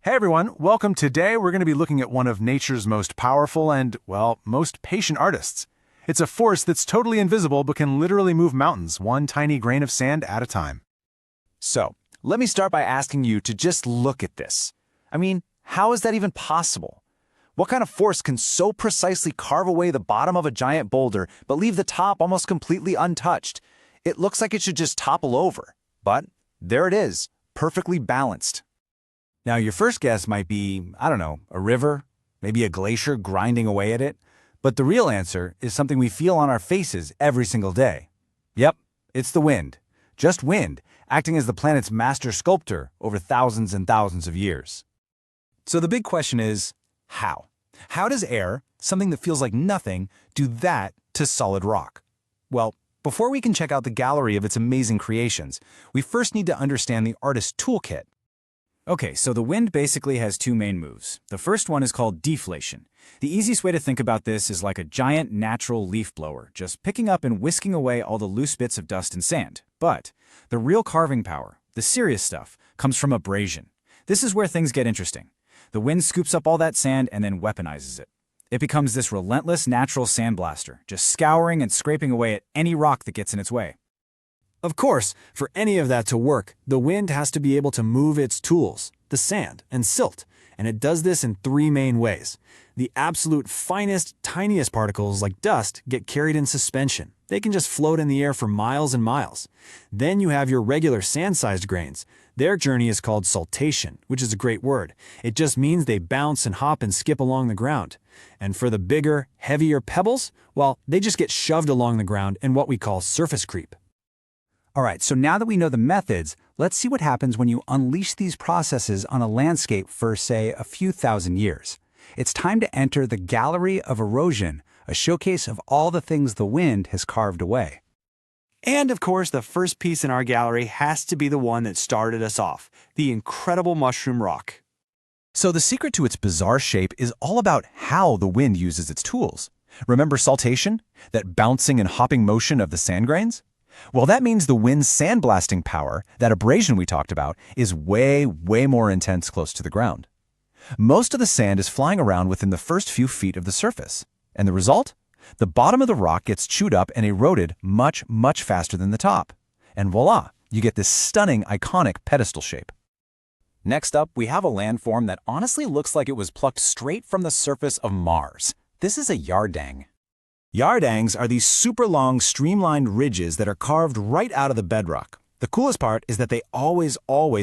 Hey everyone, welcome. Today we're going to be looking at one of nature's most powerful and, well, most patient artists. It's a force that's totally invisible but can literally move mountains, one tiny grain of sand at a time. So, let me start by asking you to just look at this. I mean, how is that even possible? What kind of force can so precisely carve away the bottom of a giant boulder but leave the top almost completely untouched? It looks like it should just topple over. But there it is, perfectly balanced. Now, your first guess might be, I don't know, a river, maybe a glacier grinding away at it. But the real answer is something we feel on our faces every single day. Yep, it's the wind. Just wind, acting as the planet's master sculptor over thousands and thousands of years. So the big question is, how? How does air, something that feels like nothing, do that to solid rock? Well, before we can check out the gallery of its amazing creations, we first need to understand the artist's toolkit. Okay, so the wind basically has two main moves. The first one is called deflation. The easiest way to think about this is like a giant natural leaf blower, just picking up and whisking away all the loose bits of dust and sand. But the real carving power, the serious stuff, comes from abrasion. This is where things get interesting. The wind scoops up all that sand and then weaponizes it. It becomes this relentless natural sandblaster, just scouring and scraping away at any rock that gets in its way. Of course, for any of that to work, the wind has to be able to move its tools, the sand and silt, and it does this in three main ways. The absolute finest, tiniest particles, like dust, get carried in suspension. They can just float in the air for miles and miles. Then you have your regular sand-sized grains. Their journey is called saltation, which is a great word. It just means they bounce and hop and skip along the ground. And for the bigger, heavier pebbles, well, they just get shoved along the ground in what we call surface creep. All right, so now that we know the methods, let's see what happens when you unleash these processes on a landscape for, say, a few thousand years. It's time to enter the gallery of erosion, a showcase of all the things the wind has carved away. And of course, the first piece in our gallery has to be the one that started us off, the incredible mushroom rock. So the secret to its bizarre shape is all about how the wind uses its tools. Remember saltation? That bouncing and hopping motion of the sand grains? Well, that means the wind's sandblasting power, that abrasion we talked about, is way more intense close to the ground. Most of the sand is flying around within the first few feet of the surface. And the result? The bottom of the rock gets chewed up and eroded much faster than the top. And voila, you get this stunning, iconic pedestal shape. Next up, we have a landform that honestly looks like it was plucked straight from the surface of Mars. This is a yardang. Yardangs are these super long, streamlined ridges that are carved right out of the bedrock. The coolest part is that they always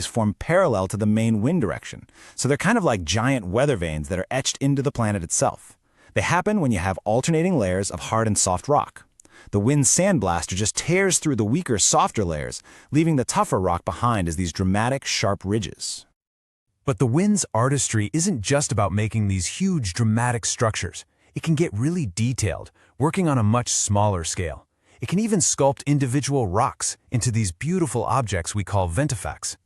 form parallel to the main wind direction. So they're kind of like giant weather vanes that are etched into the planet itself. They happen when you have alternating layers of hard and soft rock. The wind's sandblaster just tears through the weaker, softer layers, leaving the tougher rock behind as these dramatic, sharp ridges. But the wind's artistry isn't just about making these huge, dramatic structures. It can get really detailed, working on a much smaller scale. It can even sculpt individual rocks into these beautiful objects we call ventifacts.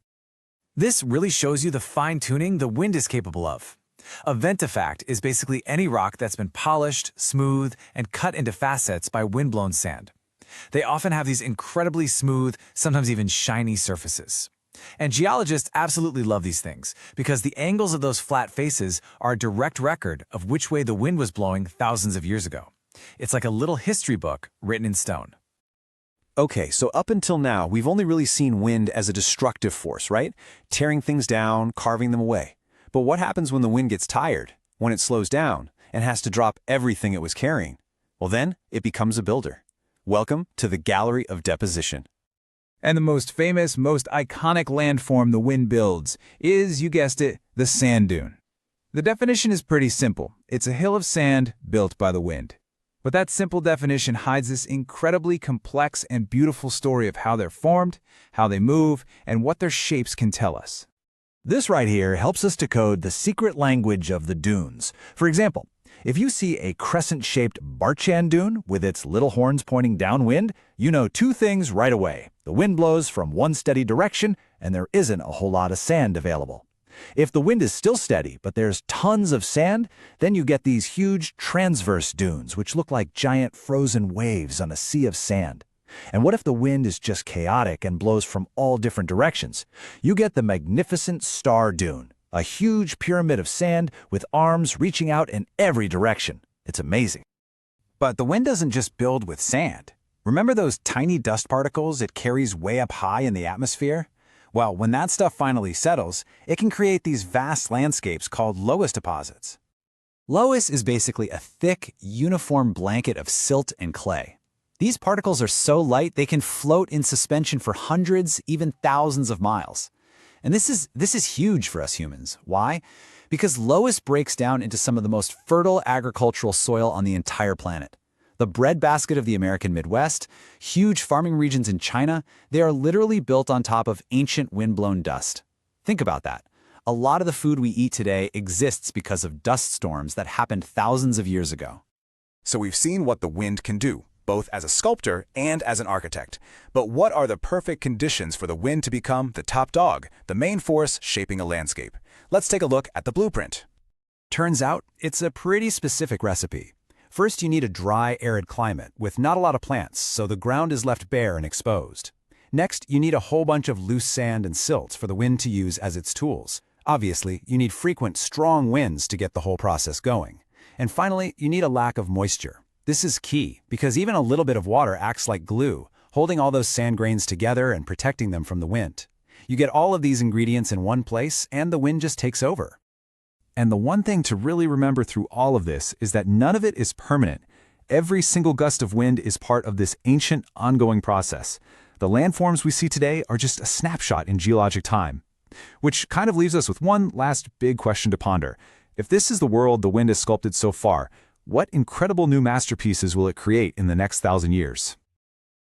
This really shows you the fine-tuning the wind is capable of. A ventifact is basically any rock that's been polished, smooth, and cut into facets by wind-blown sand. They often have these incredibly smooth, sometimes even shiny surfaces. And geologists absolutely love these things because the angles of those flat faces are a direct record of which way the wind was blowing thousands of years ago. It's like a little history book written in stone. Okay, so up until now, we've only really seen wind as a destructive force, right? Tearing things down, carving them away. But what happens when the wind gets tired, when it slows down, and has to drop everything it was carrying? Well then, it becomes a builder. Welcome to the Gallery of Deposition. And the most famous, most iconic landform the wind builds is, you guessed it, the sand dune. The definition is pretty simple. It's a hill of sand built by the wind. But that simple definition hides this incredibly complex and beautiful story of how they're formed, how they move, and what their shapes can tell us. This right here helps us decode the secret language of the dunes. For example, if you see a crescent-shaped Barchan dune with its little horns pointing downwind, you know two things right away. The wind blows from one steady direction, and there isn't a whole lot of sand available. If the wind is still steady, but there's tons of sand, then you get these huge transverse dunes, which look like giant frozen waves on a sea of sand. And what if the wind is just chaotic and blows from all different directions? You get the magnificent star dune, A huge pyramid of sand with arms reaching out in every direction. It's amazing. But the wind doesn't just build with sand. Remember those tiny dust particles it carries way up high in the atmosphere? Well, when that stuff finally settles, it can create these vast landscapes called loess deposits. Loess is basically a thick, uniform blanket of silt and clay. These particles are so light they can float in suspension for hundreds, even thousands of miles. And this is huge for us humans. Why? Because loess breaks down into some of the most fertile agricultural soil on the entire planet. The breadbasket of the American Midwest, huge farming regions in China, they are literally built on top of ancient windblown dust. Think about that. A lot of the food we eat today exists because of dust storms that happened thousands of years ago. So we've seen what the wind can do, both as a sculptor and as an architect. But what are the perfect conditions for the wind to become the top dog, the main force shaping a landscape? Let's take a look at the blueprint. Turns out, it's a pretty specific recipe. First, you need a dry, arid climate with not a lot of plants, so the ground is left bare and exposed. Next, you need a whole bunch of loose sand and silt for the wind to use as its tools. Obviously, you need frequent, strong winds to get the whole process going. And finally, you need a lack of moisture. This is key, because even a little bit of water acts like glue, holding all those sand grains together and protecting them from the wind. You get all of these ingredients in one place, and the wind just takes over. And the one thing to really remember through all of this is that none of it is permanent. Every single gust of wind is part of this ancient, ongoing process. The landforms we see today are just a snapshot in geologic time. Which kind of leaves us with one last big question to ponder. If this is the world the wind has sculpted so far, what incredible new masterpieces will it create in the next 1,000 years?